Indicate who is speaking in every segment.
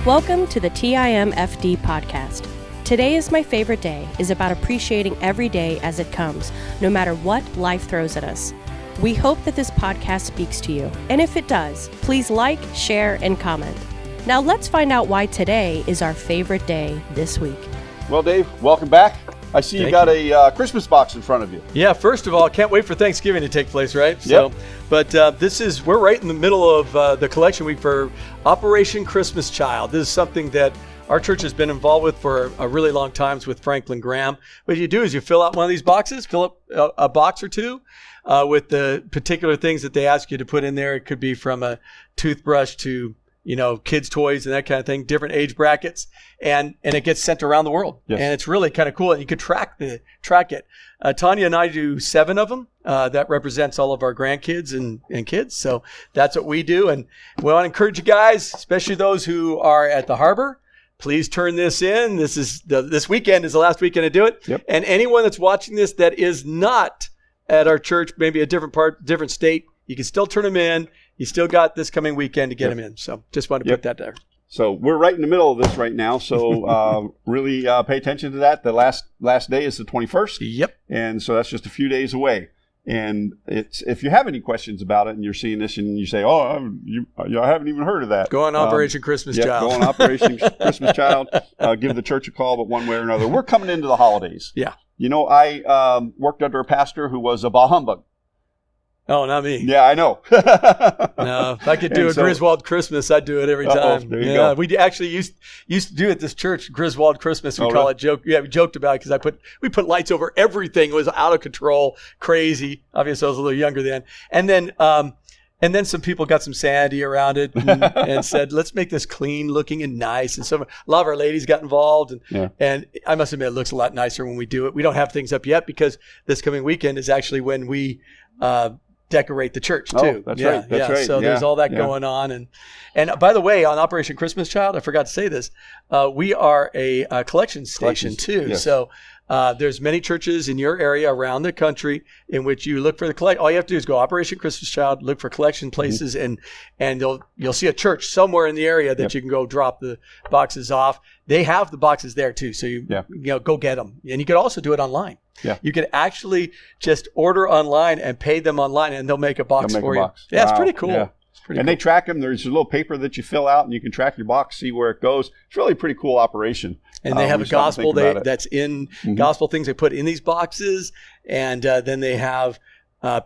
Speaker 1: Welcome to the TIMFD podcast. Today is my favorite day is about appreciating every day as it comes, no matter what life throws at us. We hope that this podcast speaks to you, and if it does, please like, share, and comment. Now let's find out why today is our favorite day this week.
Speaker 2: Well, Dave, welcome back. I see you got a Christmas box in front of you.
Speaker 3: Yeah, first of all, can't wait for Thanksgiving to take place, right?
Speaker 2: Yep.
Speaker 3: But we're right in the middle of the collection week for Operation Christmas Child. This is something that our church has been involved with for a really long time with Franklin Graham. What you do is you fill out one of these boxes, fill up a box or two with the particular things that they ask you to put in there. It could be from a toothbrush to kids' toys and that kind of thing, different age brackets, and it gets sent around the world.
Speaker 2: Yes.
Speaker 3: And it's really kind of cool. And you could track it. Tanya and I do 7 of them. That represents all of our grandkids and kids. So that's what we do. And we want to encourage you guys, especially those who are at the harbor, please turn this in. This weekend is the last weekend to do it.
Speaker 2: Yep.
Speaker 3: And anyone that's watching this that is not at our church, maybe a different state, you can still turn them in. You still got this coming weekend to get them in. So just wanted to put that there.
Speaker 2: So we're right in the middle of this right now. So really pay attention to that. The last day is the 21st.
Speaker 3: Yep.
Speaker 2: And so that's just a few days away. And if you have any questions about it and you're seeing this and you say, I haven't even heard of that.
Speaker 3: Go on Operation Christmas Child.
Speaker 2: Go on Operation Christmas Child. Give the church a call, but one way or another. We're coming into the holidays.
Speaker 3: Yeah.
Speaker 2: I worked under a pastor who was a bah humbug.
Speaker 3: Oh, not me.
Speaker 2: Yeah, I know.
Speaker 3: No, if I could do Griswold Christmas, I'd do it every time.
Speaker 2: There you go.
Speaker 3: We actually used to do at this church Griswold Christmas. We call it joke. Yeah, we joked about it because we put lights over everything. It was out of control, crazy. Obviously, I was a little younger then. And then some people got some sandy around it and said, let's make this clean looking and nice. And a lot of our ladies got involved. And I must admit, it looks a lot nicer when we do it. We don't have things up yet because this coming weekend is actually when we decorate the church too.
Speaker 2: Oh, that's right. That's right.
Speaker 3: So there's all that going on. And by the way, on Operation Christmas Child, I forgot to say this, we are a collection station too. Yes. So there's many churches in your area around the country in which you look for the collect. All you have to do is go Operation Christmas Child, look for collection places, and you'll see a church somewhere in the area that you can go drop the boxes off. They have the boxes there too, so you go get them. And you could also do it online.
Speaker 2: Yeah.
Speaker 3: You could actually just order online and pay them online, and they'll make a box for you. Yeah, it's pretty cool.
Speaker 2: Yeah. They track them. There's a little paper that you fill out, and you can track your box, see where it goes. It's really a pretty cool operation.
Speaker 3: And they have a gospel that's in gospel things they put in these boxes, and then they have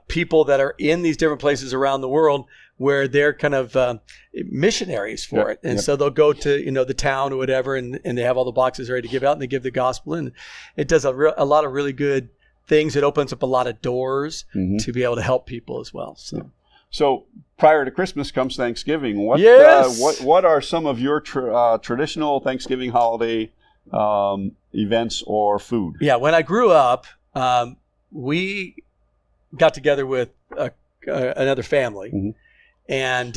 Speaker 3: people that are in these different places around the world where they're kind of missionaries for it. And so they'll go to the town or whatever, and they have all the boxes ready to give out, and they give the gospel. And it does a lot of really good things. It opens up a lot of doors to be able to help people as well.
Speaker 2: So prior to Christmas comes Thanksgiving. What are some of your traditional Thanksgiving holiday events or food?
Speaker 3: Yeah, when I grew up, we got together with another family, and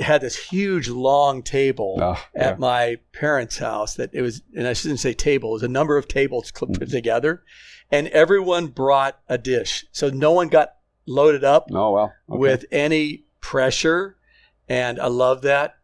Speaker 3: had this huge long table at my parents' house that it was, and I shouldn't say table, it was a number of tables put together, and everyone brought a dish. So no one got loaded up with any pressure, and I love that.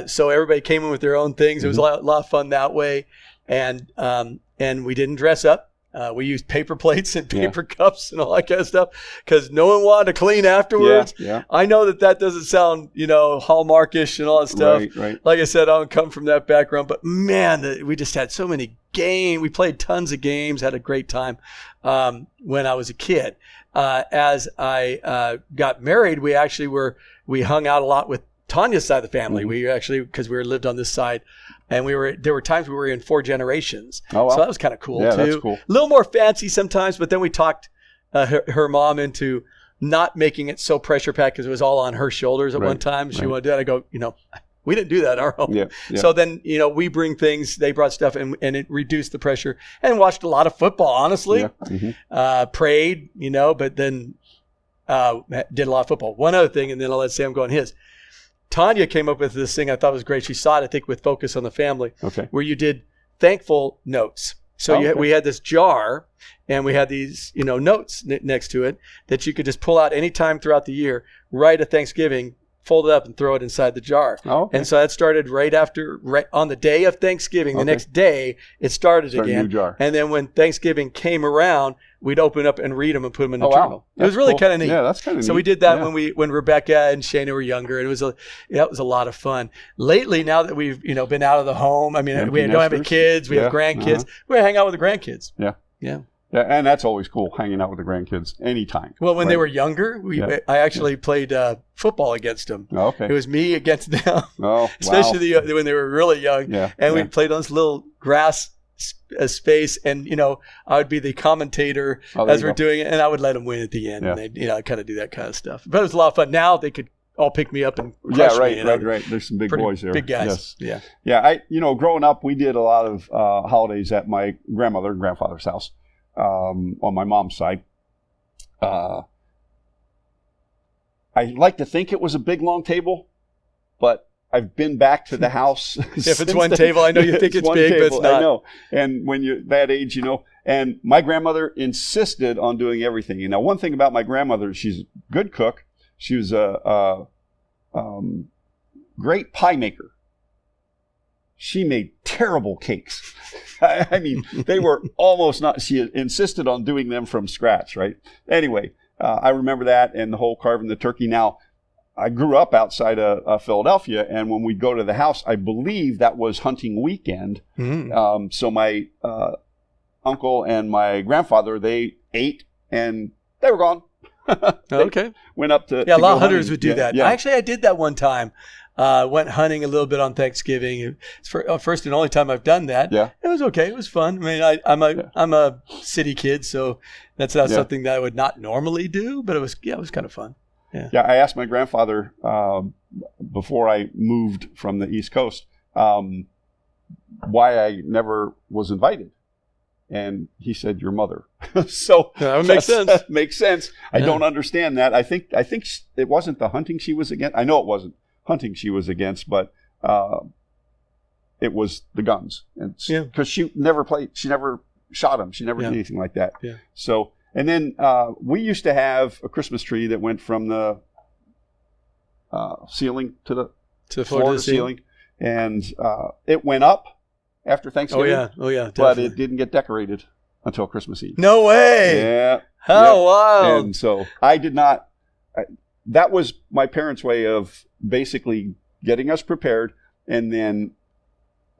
Speaker 3: So everybody came in with their own things. It was a lot of fun that way, and we didn't dress up. We used paper plates and paper cups and all that kind of stuff because no one wanted to clean afterwards.
Speaker 2: Yeah.
Speaker 3: I know that doesn't sound, Hallmarkish and all that stuff.
Speaker 2: Right.
Speaker 3: Like I said, I don't come from that background, but man, we just had so many games. We played tons of games, had a great time when I was a kid. As I got married, we hung out a lot with Tanya's side of the family. We actually, because we lived on this side, and there were times we were in 4 generations. Oh, wow. So that was kind of cool too.
Speaker 2: That's cool.
Speaker 3: A little more fancy sometimes, but then we talked her mom into not making it so pressure packed because it was all on her shoulders at one time. She wanted to do that. I go, we didn't do that in our home.
Speaker 2: Yeah.
Speaker 3: So then, we bring things, they brought stuff and it reduced the pressure, and watched a lot of football, honestly. Prayed, but then did a lot of football. One other thing, and then I'll let Sam go on his. Tanya came up with this thing I thought was great. She saw it, I think, with Focus on the Family, where you did thankful notes. So we had this jar, and we had these, notes next to it that you could just pull out any time throughout the year, write a Thanksgiving fold it up and throw it inside the jar.
Speaker 2: Oh, okay.
Speaker 3: And so that started right on the day of Thanksgiving. The next day, it started again.
Speaker 2: A new jar.
Speaker 3: And then when Thanksgiving came around, we'd open up and read them and put them in the journal. It was really kind of neat.
Speaker 2: Yeah, that's kind of neat.
Speaker 3: So we did that when Rebecca and Shayna were younger. It was a lot of fun. Lately, now that we've been out of the home, I mean, we don't have any kids, we have grandkids. We hang out with the grandkids.
Speaker 2: Yeah.
Speaker 3: Yeah.
Speaker 2: Yeah, and that's always cool, hanging out with the grandkids anytime.
Speaker 3: Well, when they were younger, I actually played football against them.
Speaker 2: Oh, okay.
Speaker 3: It was me against them.
Speaker 2: Oh,
Speaker 3: Especially when they were really young.
Speaker 2: Yeah.
Speaker 3: And we played on this little grass space, and I would be the commentator as we're doing it, and I would let them win at the end.
Speaker 2: Yeah.
Speaker 3: And they'd kind of do that kind of stuff. But it was a lot of fun. Now they could all pick me up and crush me.
Speaker 2: Right. There's some big boys there.
Speaker 3: Big guys. Yes.
Speaker 2: Yeah. Growing up, we did a lot of holidays at my grandmother and grandfather's house. On my mom's side. I like to think it was a big, long table, but I've been back to the house.
Speaker 3: If it's one table, I know you think it's big, but it's not.
Speaker 2: I know. And when you're that age, and my grandmother insisted on doing everything. Now, one thing about my grandmother, she's a good cook. She was a great pie maker. She made terrible cakes. I mean, they were almost not, she insisted on doing them from scratch, right? Anyway, I remember that and the whole carving the turkey. Now, I grew up outside of Philadelphia, and when we'd go to the house, I believe that was hunting weekend. Mm. So my uncle and my grandfather, they ate and they were gone.
Speaker 3: Okay.
Speaker 2: Went up to
Speaker 3: a lot of hunters would do that.
Speaker 2: Yeah.
Speaker 3: Actually, I did that one time. Went hunting a little bit on Thanksgiving. It's first and only time I've done that.
Speaker 2: Yeah.
Speaker 3: It was okay. It was fun. I mean, I'm a city kid, so that's not something that I would not normally do, but it was kind of fun. Yeah.
Speaker 2: Yeah. I asked my grandfather before I moved from the East Coast why I never was invited. And he said, "Your mother." So
Speaker 3: that would make sense.
Speaker 2: That makes sense. I don't understand that. I think it wasn't the hunting she was against. I know it wasn't hunting she was against, but it was the guns. And because she never shot them. She never did anything like that.
Speaker 3: Yeah.
Speaker 2: So, and then we used to have a Christmas tree that went from the ceiling to the floor to the ceiling, and it went up after Thanksgiving.
Speaker 3: Oh yeah.
Speaker 2: But it didn't get decorated until Christmas Eve.
Speaker 3: No way.
Speaker 2: Yeah.
Speaker 3: How wild.
Speaker 2: And so I did not. That was my parents' way of basically getting us prepared, and then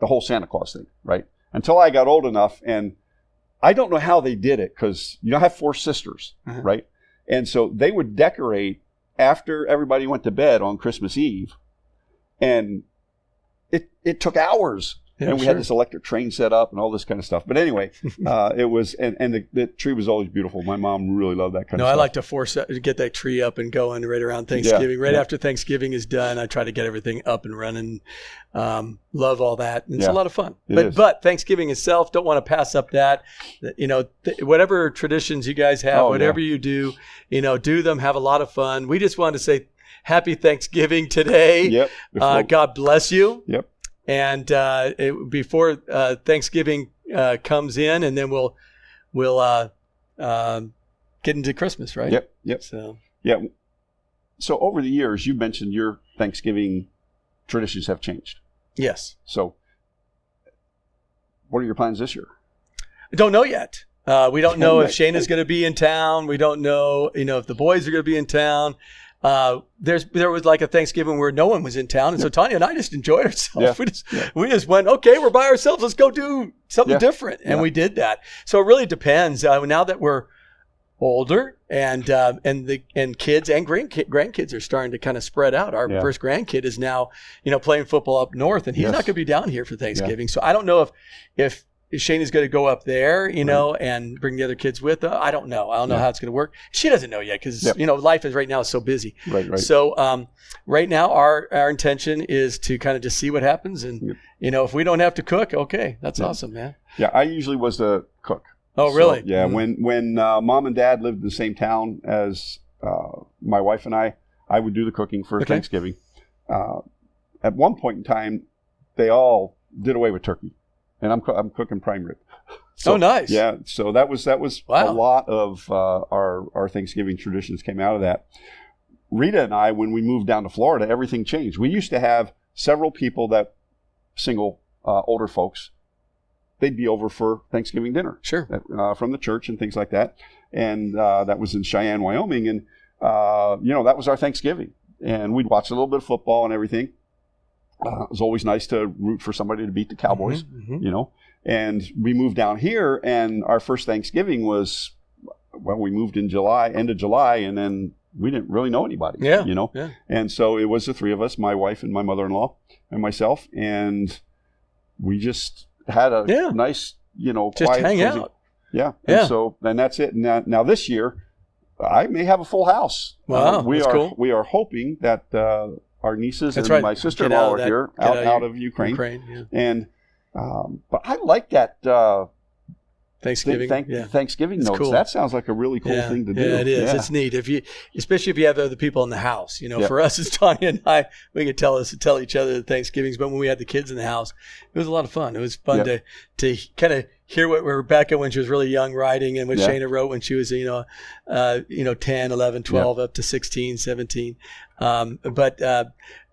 Speaker 2: the whole Santa Claus thing, right? Until I got old enough, and I don't know how they did it, because I have 4 sisters, right? And so they would decorate after everybody went to bed on Christmas Eve, and it took hours. Yeah, and we had this electric train set up and all this kind of stuff. But anyway, it was, and the tree was always beautiful. My mom really loved that kind of stuff.
Speaker 3: I like to get that tree up and going right around Thanksgiving. After Thanksgiving is done, I try to get everything up and running. Love all that. And it's a lot of fun. But Thanksgiving itself, don't want to pass up that. Whatever traditions you guys have, whatever you do, do them, have a lot of fun. We just wanted to say happy Thanksgiving today.
Speaker 2: Yep.
Speaker 3: God bless you.
Speaker 2: Yep.
Speaker 3: And before Thanksgiving comes in, and then we'll get into Christmas, right?
Speaker 2: Yep. So over the years, you mentioned your Thanksgiving traditions have changed.
Speaker 3: Yes.
Speaker 2: So what are your plans this year?
Speaker 3: I don't know yet. We don't know if Shayna's going to be in town. We don't know, if the boys are going to be in town. There was like a Thanksgiving where no one was in town, and so Tanya and I just enjoyed ourselves. We just went, okay, we're by ourselves. Let's go do something different, and we did that. So it really depends. Now that we're older, and kids and grandkids are starting to kind of spread out. Our first grandkid is now playing football up north, and he's not going to be down here for Thanksgiving. So I don't know if Shayna's going to go up there, and bring the other kids with her. I don't know. I don't know how it's going to work. She doesn't know yet because, life is right now so busy.
Speaker 2: Right.
Speaker 3: So right now our intention is to kind of just see what happens. And, if we don't have to cook, okay, that's awesome, man.
Speaker 2: Yeah, I usually was the cook.
Speaker 3: Oh, really?
Speaker 2: So, yeah, when Mom and Dad lived in the same town as my wife and I would do the cooking for Thanksgiving. At one point in time, they all did away with turkey. And I'm cooking prime rib. So,
Speaker 3: nice.
Speaker 2: Yeah. So that was a lot of our Thanksgiving traditions came out of that. Rita and I, when we moved down to Florida, everything changed. We used to have several people single older folks, they'd be over for Thanksgiving dinner.
Speaker 3: Sure.
Speaker 2: From the church and things like that. And that was in Cheyenne, Wyoming. And, that was our Thanksgiving. And we'd watch a little bit of football and everything. It was always nice to root for somebody to beat the Cowboys, And we moved down here, and our first Thanksgiving was, we moved in July, end of July, and then we didn't really know anybody,
Speaker 3: Yeah.
Speaker 2: And so it was the three of us, my wife and my mother-in-law and myself, and we just had a nice,
Speaker 3: just
Speaker 2: quiet,
Speaker 3: hang
Speaker 2: cozy,
Speaker 3: out.
Speaker 2: Yeah. And that's it. Now this year, I may have a full house.
Speaker 3: Wow, that's cool.
Speaker 2: We are hoping that our nieces
Speaker 3: That's
Speaker 2: and
Speaker 3: right.
Speaker 2: my sister-in-law are here out of Ukraine.
Speaker 3: Yeah.
Speaker 2: And but I like that
Speaker 3: Thanksgiving.
Speaker 2: Thanksgiving notes.
Speaker 3: Cool.
Speaker 2: That sounds like a really cool thing to do.
Speaker 3: Yeah, it is.
Speaker 2: Yeah.
Speaker 3: It's neat. Especially if you have other people in the house. For us as Tanya and I, we could tell each other the Thanksgivings, but when we had the kids in the house, it was a lot of fun. It was fun to kind of hear what Rebecca, when she was really young, writing, and what Shayna wrote when she was 10, 11, 12, up to 16, 17. But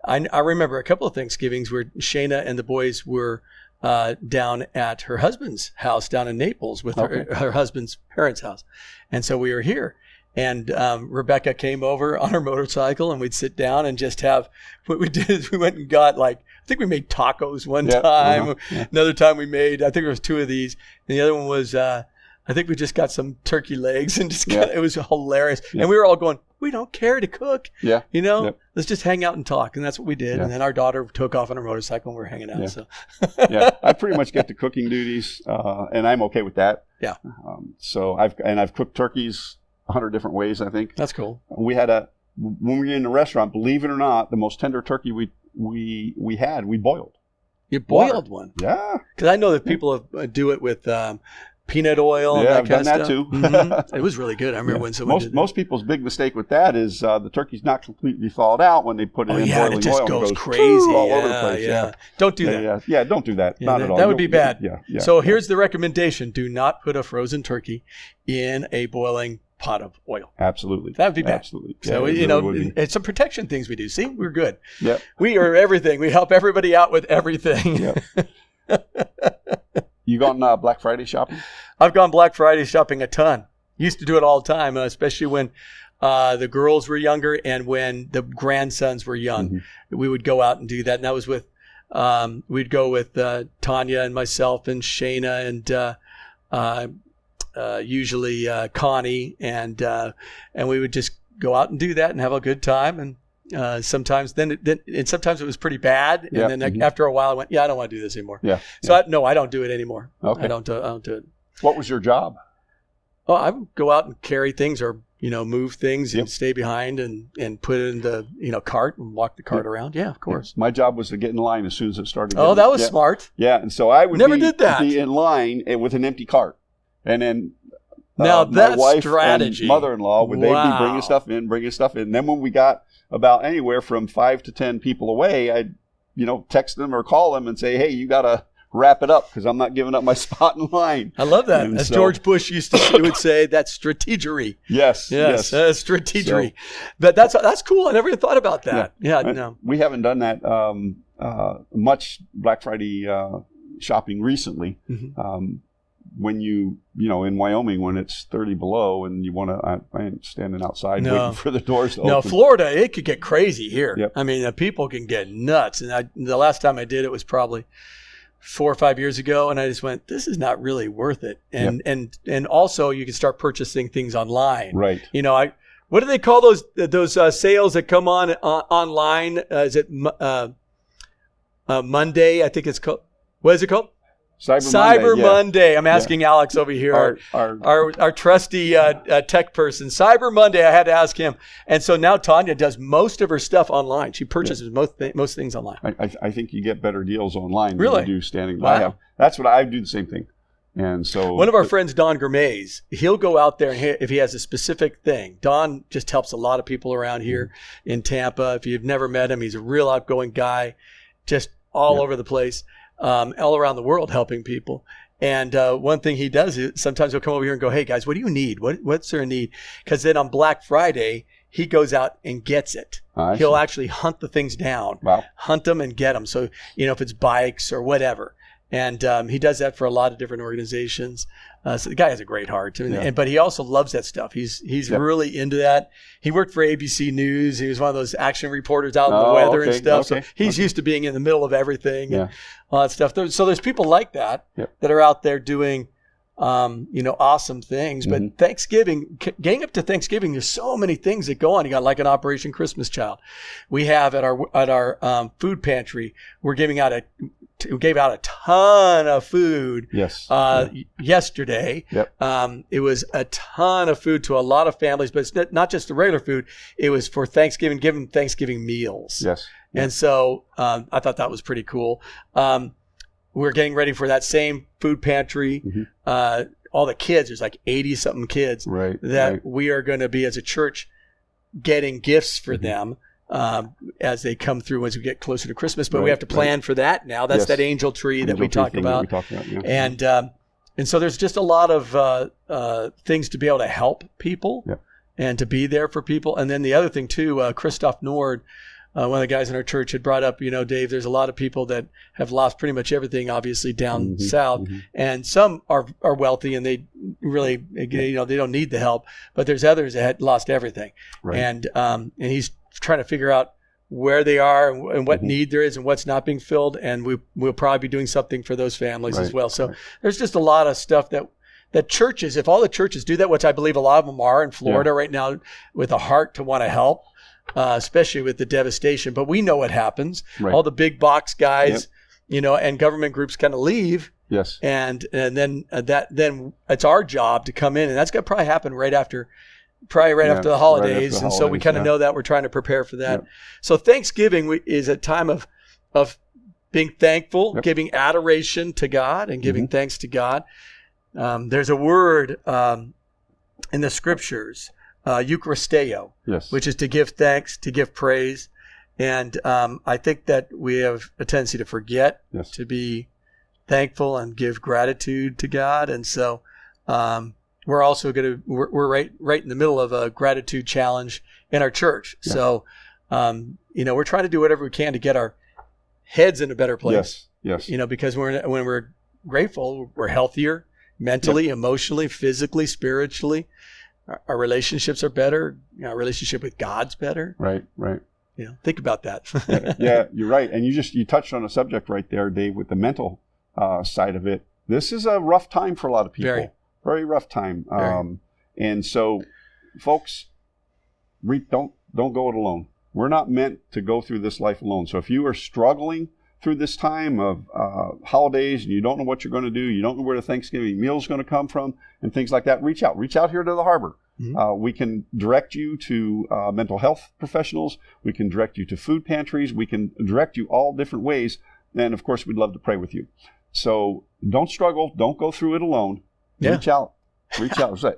Speaker 3: I remember a couple of Thanksgivings where Shayna and the boys were down at her husband's house down in Naples with her husband's parents' house. And so we were here. And Rebecca came over on her motorcycle, and we'd sit down and just have, what we did is we went and got I think we made tacos one time. Another time we made, I think there was 2 of these. And the other one was, I think we just got some turkey legs and just it was hilarious. Yeah. And we were all going, we don't care to cook.
Speaker 2: Yeah.
Speaker 3: Let's just hang out and talk. And that's what we did. Yeah. And then our daughter took off on her motorcycle and we were hanging out.
Speaker 2: Yeah.
Speaker 3: So
Speaker 2: I pretty much get the cooking duties, and I'm okay with that.
Speaker 3: Yeah.
Speaker 2: So I've cooked turkeys 100 different ways, I think.
Speaker 3: That's cool.
Speaker 2: We had when we were in the restaurant, believe it or not, the most tender turkey we had, we boiled.
Speaker 3: You boiled one?
Speaker 2: Yeah.
Speaker 3: Because I know that people do it with peanut oil and that
Speaker 2: I've
Speaker 3: kind
Speaker 2: done
Speaker 3: of
Speaker 2: that
Speaker 3: stuff.
Speaker 2: too.
Speaker 3: Mm-hmm. It was really good. I remember when someone did that.
Speaker 2: Most people's big mistake with that is the turkey's not completely thawed out when they put it in boiling
Speaker 3: it just
Speaker 2: oil.
Speaker 3: Goes
Speaker 2: it goes
Speaker 3: crazy
Speaker 2: all over the place.
Speaker 3: Yeah. Don't do that.
Speaker 2: Yeah, don't do that. Not at all.
Speaker 3: That would be bad.
Speaker 2: Yeah.
Speaker 3: So here's the recommendation. Do not put a frozen turkey in a boiling pot of oil.
Speaker 2: Absolutely.
Speaker 3: That would be bad.
Speaker 2: Absolutely.
Speaker 3: So, it's some protection things we do. See, we're good.
Speaker 2: Yep.
Speaker 3: We are everything. We help everybody out with everything.
Speaker 2: Yep. You gone Black Friday shopping?
Speaker 3: I've gone Black Friday shopping a ton. Used to do it all the time, especially when the girls were younger and when the grandsons were young. Mm-hmm. We would go out and do that. And that was with, we'd go with Tanya and myself and Shayna and usually Connie. And we would just go out and do that and have a good time. And sometimes sometimes it was pretty bad. And then after a while I went, I don't want to do this anymore.
Speaker 2: Yeah.
Speaker 3: So I don't do it anymore.
Speaker 2: Okay.
Speaker 3: I don't do it.
Speaker 2: What was your job?
Speaker 3: Oh, I would go out and carry things or, move things and stay behind and put it in the, cart and walk the cart around. Yeah, of course.
Speaker 2: My job was to get in line as soon as it started.
Speaker 3: Oh, that was smart.
Speaker 2: Yeah. And so I would
Speaker 3: did that.
Speaker 2: Be in line with an empty cart. And then
Speaker 3: now that's
Speaker 2: my wife
Speaker 3: strategy.
Speaker 2: And mother-in-law, they'd be bringing stuff in. And then when we got about anywhere from 5 to 10 people away, I'd, text them or call them and say, hey, you got to wrap it up because I'm not giving up my spot in line.
Speaker 3: I love that. As George Bush would say, that's strategery.
Speaker 2: Yes.
Speaker 3: Strategery. But that's cool. I never even thought about that. Yeah, no.
Speaker 2: We haven't done that much Black Friday shopping recently. Mm-hmm. When in Wyoming, when it's 30 below and you want to, I ain't standing outside waiting for the doors to open.
Speaker 3: No, Florida, it could get crazy here.
Speaker 2: Yep.
Speaker 3: I mean, people can get nuts. And the last time I did it was probably 4 or 5 years ago. And I just went, this is not really worth it. And also you can start purchasing things online.
Speaker 2: Right.
Speaker 3: What do they call those sales that come on online? Is it Monday? I think it's called, what is it called?
Speaker 2: Cyber
Speaker 3: Monday. I'm asking Alex over here, our trusty tech person. Cyber Monday, I had to ask him. And so now Tanya does most of her stuff online. She purchases most things online.
Speaker 2: I think you get better deals online
Speaker 3: really?
Speaker 2: than you do standing.
Speaker 3: Wow.
Speaker 2: That's what I do, the same thing. And so
Speaker 3: one of our friends, Don Germays, he'll go out there and if he has a specific thing. Don just helps a lot of people around here in Tampa. If you've never met him, he's a real outgoing guy, just all over the place. All around the world helping people. And one thing he does is sometimes he'll come over here and go, hey guys, what do you need? What's there a need? Because then on Black Friday, he goes out and gets it. He'll actually hunt the things down, hunt them and get them. So, if it's bikes or whatever. And he does that for a lot of different organizations. So the guy has a great heart, but he also loves that stuff. He's really into that. He worked for ABC News. He was one of those action reporters out in the weather and stuff. So he's used to being in the middle of everything and all that stuff. So there's people like that that are out there doing, awesome things. But Thanksgiving, getting up to Thanksgiving, there's so many things that go on. You got like an Operation Christmas Child. We have at our food pantry, we gave out a ton of food yesterday. It was a ton of food to a lot of families, but it's not just the regular food. It was for Thanksgiving, giving Thanksgiving meals. And so I thought that was pretty cool. We're getting ready for that same food pantry. All the kids, there's like 80-something kids that we are going to be as a church getting gifts for them. As they come through as we get closer to Christmas, but we have to plan for that now. That's that angel tree that we talked about. And so there's just a lot of things to be able to help people and to be there for people. And then the other thing too, Christoph Nord, one of the guys in our church had brought up, Dave, there's a lot of people that have lost pretty much everything, obviously down south, and some are wealthy and they really, they don't need the help, but there's others that had lost everything. And he's trying to figure out where they are and what need there is and what's not being filled. And we'll probably be doing something for those families as well. So there's just a lot of stuff that churches, if all the churches do that, which I believe a lot of them are in Florida right now with a heart to want to help, especially with the devastation. But we know what happens. All the big box guys, and government groups kind of leave. And then it's our job to come in, and that's going to probably happen right after the holidays. And so we kind of know that we're trying to prepare for that. So Thanksgiving is a time of being thankful, giving adoration to God and giving thanks to God. There's a word in the scriptures, Eucharisteo, which is to give thanks, to give praise. And I think that we have a tendency to forget to be thankful and give gratitude to God. And so we're also we're right in the middle of a gratitude challenge in our church. So, we're trying to do whatever we can to get our heads in a better place. Because when we're grateful, we're healthier mentally, emotionally, physically, spiritually. Our relationships are better. Our relationship with God's better. Think about that.
Speaker 2: You're right. And you touched on a subject right there, Dave, with the mental side of it. This is a rough time for a lot of people. Very rough time. And so, folks, don't go it alone. We're not meant to go through this life alone. So if you are struggling through this time of holidays and you don't know what you're going to do, you don't know where the Thanksgiving meal is going to come from and things like that, reach out here to the harbor. We can direct you to mental health professionals. We can direct you to food pantries. We can direct you all different ways. And of course, we'd love to pray with you. So don't struggle. Don't go through it alone. Reach out.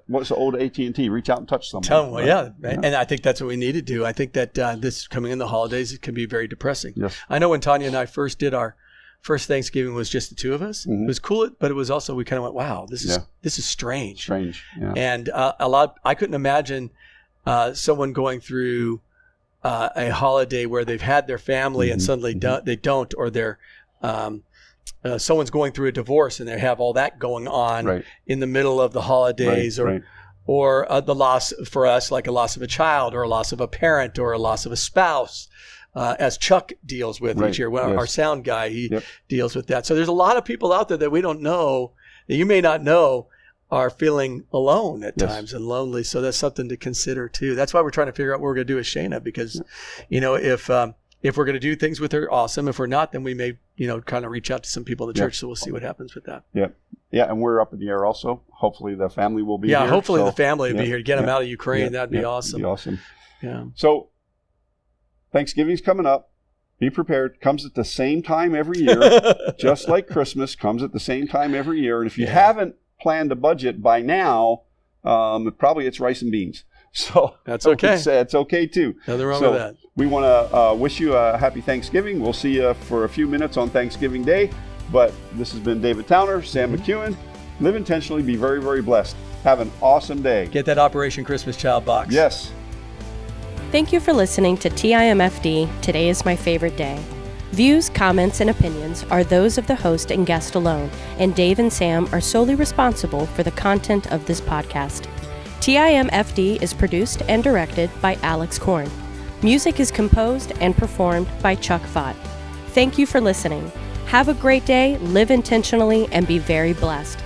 Speaker 2: What's the old AT&T? Reach out and touch someone.
Speaker 3: Tell them, And I think that's what we need to do. I think that this coming in the holidays, it can be very depressing. I know when Tanya and I first did our first Thanksgiving was just the two of us. It was cool, but it was also, we kind of went, wow, this is strange. And I couldn't imagine someone going through a holiday where they've had their family and suddenly they don't, or they're someone's going through a divorce and they have all that going on in the middle of the holidays, or the loss for us, like a loss of a child or a loss of a parent or a loss of a spouse, as Chuck deals with each year. Our sound guy, he deals with that. So there's a lot of people out there that we don't know, that you may not know, are feeling alone at times and lonely. So that's something to consider too. That's why we're trying to figure out what we're going to do with Shayna, because, if we're going to do things with her, awesome. If we're not, then we may, kind of reach out to some people in the church. So we'll see what happens with that.
Speaker 2: And we're up in the air also. Hopefully the family will be here.
Speaker 3: Hopefully the family will be here to get them out of Ukraine. That'd be awesome.
Speaker 2: So Thanksgiving's coming up. Be prepared. Comes at the same time every year, just like Christmas comes at the same time every year. And if you haven't planned a budget by now, probably it's rice and beans. So
Speaker 3: that's okay.
Speaker 2: It's okay too.
Speaker 3: Nothing wrong with that.
Speaker 2: We want to wish you a happy Thanksgiving. We'll see you for a few minutes on Thanksgiving Day. But this has been David Towner, Sam McKeown. Live intentionally. Be very, very blessed. Have an awesome day.
Speaker 3: Get that Operation Christmas Child box.
Speaker 2: Yes.
Speaker 1: Thank you for listening to TIMFD, Today is My Favorite Day. Views, comments, and opinions are those of the host and guest alone, and Dave and Sam are solely responsible for the content of this podcast. TIMFD is produced and directed by Alex Korn. Music is composed and performed by Chuck Vaught. Thank you for listening. Have a great day, live intentionally, and be very blessed.